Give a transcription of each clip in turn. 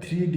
3D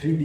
3D,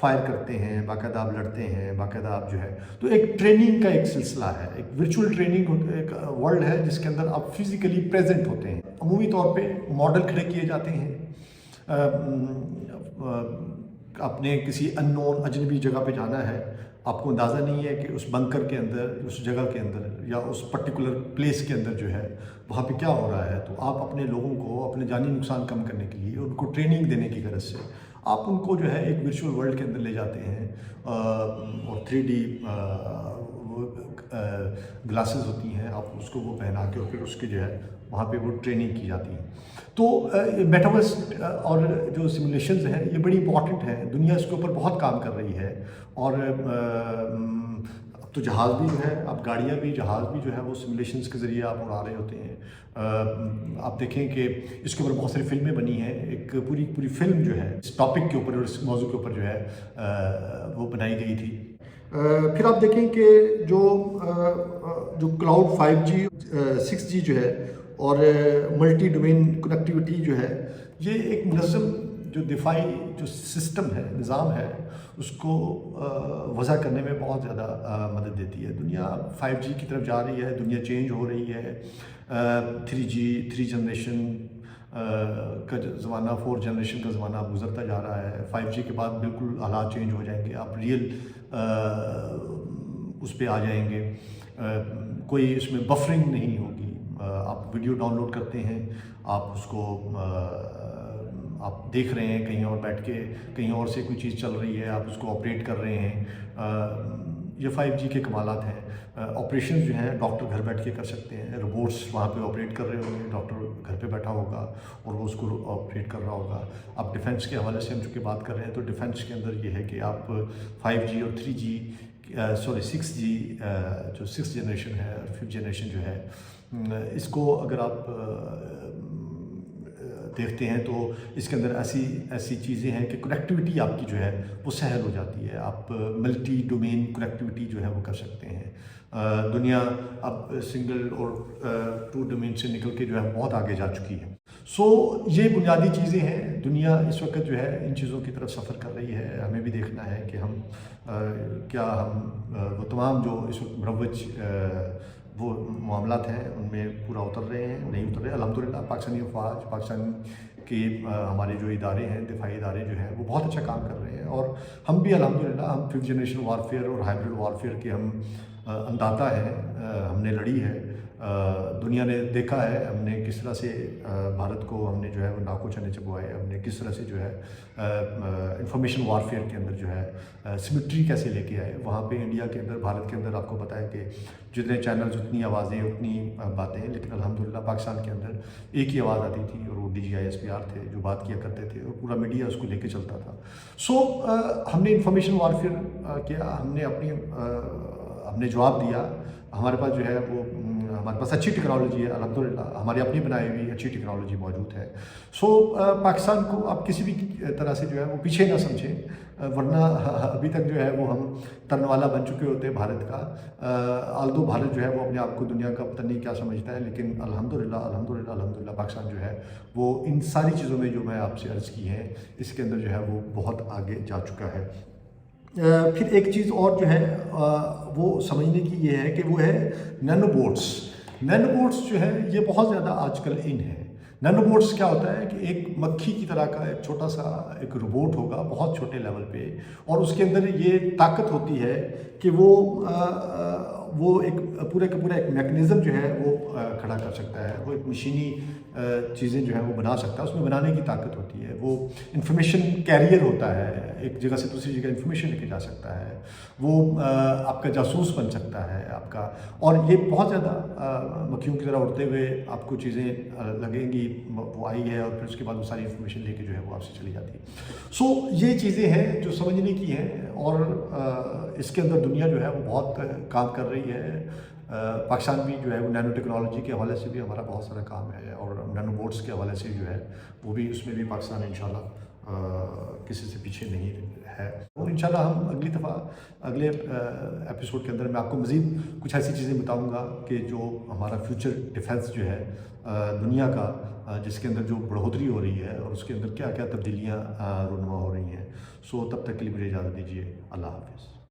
fire کرتے ہیں، باقاعدہ آپ لڑتے ہیں، باقاعدہ آپ جو ہے، تو ایک ٹریننگ کا ایک سلسلہ ہے، ایک ورچوئل ٹریننگ ایک ورلڈ ہے جس کے اندر آپ فزیکلی پریزنٹ ہوتے ہیں. عمومی طور پہ ماڈل کھڑے کیے جاتے ہیں. آپ نے کسی ان نون اجنبی جگہ پہ جانا ہے، آپ کو اندازہ نہیں ہے کہ اس بنکر کے اندر، اس جگہ کے اندر یا اس پرٹیکولر پلیس کے اندر جو ہے وہاں پہ کیا ہو رہا ہے. تو آپ اپنے لوگوں کو اپنے جانی نقصان کم کرنے کے لیے ان کو ٹریننگ دینے کی غرض سے آپ ان کو جو ہے ایک ورچوئل ورلڈ کے اندر لے جاتے ہیں، اور 3D گلاسز ہوتی ہیں، آپ اس کو وہ پہنا کے اور پھر اس کے جو ہے وہاں پہ وہ ٹریننگ کی جاتی ہے. تو میٹاورس اور جو سیمولیشنز ہیں یہ بڑی امپورٹنٹ ہیں. دنیا اس کے اوپر بہت کام کر رہی ہے، اور اب تو جہاز بھی جو ہے، اب گاڑیاں بھی، جہاز بھی جو ہے وہ سیمولیشنز کے ذریعے آپ اڑا رہے ہوتے ہیں. آپ دیکھیں کہ اس کے اوپر بہت ساری فلمیں بنی ہیں. ایک پوری فلم جو ہے اس ٹاپک کے اوپر اور اس موضوع کے اوپر جو ہے وہ بنائی گئی تھی. پھر آپ دیکھیں کہ جو کلاؤڈ 5G 6G جو ہے اور ملٹی ڈومین کنیکٹیوٹی جو ہے، یہ ایک منظم جو دفاعی جو سسٹم ہے، نظام ہے، اس کو وضع کرنے میں بہت زیادہ مدد دیتی ہے. دنیا 5G کی طرف جا رہی ہے، دنیا چینج ہو رہی ہے. 3G 3 جنریشن کا زمانہ، 4 جنریشن کا زمانہ گزرتا جا رہا ہے. 5G کے بعد بالکل حالات چینج ہو جائیں گے، آپ ریئل اس پہ آ جائیں گے. کوئی اس میں بفرنگ نہیں ہوگی. آپ ویڈیو ڈاؤن لوڈ کرتے ہیں، آپ اس کو آپ دیکھ رہے ہیں کہیں اور بیٹھ کے، کہیں اور سے کوئی چیز چل رہی ہے، آپ اس کو آپریٹ کر رہے ہیں. یہ 5G کے کمالات ہیں. آپریشنز جو ہیں ڈاکٹر گھر بیٹھ کے کر سکتے ہیں. روبوٹس وہاں پہ آپریٹ کر رہے ہوں گے، ڈاکٹر گھر پہ بیٹھا ہوگا اور وہ اس کو آپریٹ کر رہا ہوگا. اب ڈیفینس کے حوالے سے ہم چونکہ بات کر رہے ہیں، تو ڈیفینس کے اندر یہ ہے کہ آپ 5G اور 3G 6G جو 6 جنریشن ہے، 5th جنریشن جو ہے، اس کو اگر آپ دیکھتے ہیں تو اس کے اندر ایسی چیزیں ہیں کہ کنیکٹیوٹی آپ کی جو ہے وہ سہل ہو جاتی ہے. آپ ملٹی ڈومین کنیکٹیوٹی جو ہے وہ کر سکتے ہیں. دنیا اب سنگل اور 2 ڈومین سے نکل کے جو ہے بہت آگے جا چکی ہے. سو یہ بنیادی چیزیں ہیں. دنیا اس وقت جو ہے ان چیزوں کی طرف سفر کر رہی ہے. ہمیں بھی دیکھنا ہے کہ ہم وہ تمام جو اس وقت مروج وہ معاملات ہیں ان میں پورا اتر رہے ہیں، نہیں اتر رہے. الحمدللہ پاکستانی افواج، پاکستان کے ہمارے جو ادارے ہیں، دفاعی ادارے جو ہیں، وہ بہت اچھا کام کر رہے ہیں. اور ہم بھی الحمدللہ، ہم 5th جنریشن وارفیئر اور ہائبرڈ وارفیئر کے ہم انداتا ہیں. ہم نے لڑی ہے. دنیا نے دیکھا ہے ہم نے کس طرح سے بھارت کو ہم نے جو ہے وہ ناکو چنے چبوائے. ہم نے کس طرح سے جو ہے انفارمیشن وارفیئر کے اندر جو ہے سمٹری کیسے لے کے آئے. وہاں پہ انڈیا کے اندر، بھارت کے اندر آپ کو پتہ ہے کہ جتنے چینلز، اتنی آوازیں، اتنی باتیں، لیکن الحمدللہ پاکستان کے اندر ایک ہی آواز آتی تھی اور وہ DGI SPR تھے جو بات کیا کرتے تھے اور پورا میڈیا اس کو لے کے چلتا تھا. سو ہم نے انفارمیشن وارفیئر کیا. ہم نے جواب دیا. ہمارے پاس جو ہے وہ ہمارے پاس اچھی ٹیکنالوجی ہے الحمدللہ. ہماری اپنی بنائی ہوئی اچھی ٹیکنالوجی موجود ہے. سو پاکستان کو آپ کسی بھی طرح سے جو ہے وہ پیچھے نہ سمجھیں، ورنہ ابھی تک جو ہے وہ ہم ترن والا بن چکے ہوتے ہیں بھارت کا. آلدو بھارت جو ہے وہ اپنے آپ کو دنیا کا پتہ نہیں کیا سمجھتا ہے، لیکن الحمدللہ پاکستان جو ہے وہ ان ساری چیزوں میں جو میں آپ سے عرض کی ہیں اس کے اندر جو ہے وہ بہت آگے جا چکا ہے. پھر ایک چیز اور جو ہے وہ سمجھنے کی یہ ہے کہ وہ ہے نینو بوٹس. نینو بوٹس جو ہے یہ بہت زیادہ آج کل ان ہے. نینو بوٹس کیا ہوتا ہے کہ ایک مکھی کی طرح کا ایک چھوٹا سا ایک روبوٹ ہوگا بہت چھوٹے لیول پہ، اور اس کے اندر یہ طاقت ہوتی ہے کہ وہ ایک پورے کا پورا ایک میکنزم جو ہے وہ کھڑا کر سکتا ہے. وہ ایک مشینی چیزیں جو ہیں وہ بنا سکتا ہے. اس میں بنانے کی طاقت ہوتی ہے. وہ انفارمیشن کیریئر ہوتا ہے، ایک جگہ سے دوسری جگہ انفارمیشن لے کے جا سکتا ہے. وہ آپ کا جاسوس بن سکتا ہے آپ کا. اور یہ بہت زیادہ مکھیوں کی طرح اڑتے ہوئے آپ کو چیزیں لگیں گی وہ آئی ہے، اور پھر اس کے بعد وہ ساری انفارمیشن لے کے جو ہے وہ آپ سے چلی جاتی ہے. سو یہ چیزیں ہیں جو سمجھنے کی ہیں، اور اس کے اندر دنیا جو ہے وہ بہت کام کر رہی ہے. پاکستان بھی جو ہے وہ نینو ٹیکنالوجی کے حوالے سے بھی ہمارا بہت سارا کام ہے، اور نینو بوٹس کے حوالے سے جو ہے وہ بھی، اس میں بھی پاکستان انشاءاللہ کسی سے پیچھے نہیں ہے. اور انشاءاللہ ہم اگلی دفعہ اگلے ایپیسوڈ کے اندر میں آپ کو مزید کچھ ایسی چیزیں بتاؤں گا کہ جو ہمارا فیوچر ڈیفینس جو ہے دنیا کا، جس کے اندر جو بڑھوتری ہو رہی ہے اور اس کے اندر کیا کیا تبدیلیاں رونما ہو رہی ہیں. سو تب تک کے لیے مجھے اجازت دیجیے، اللہ حافظ۔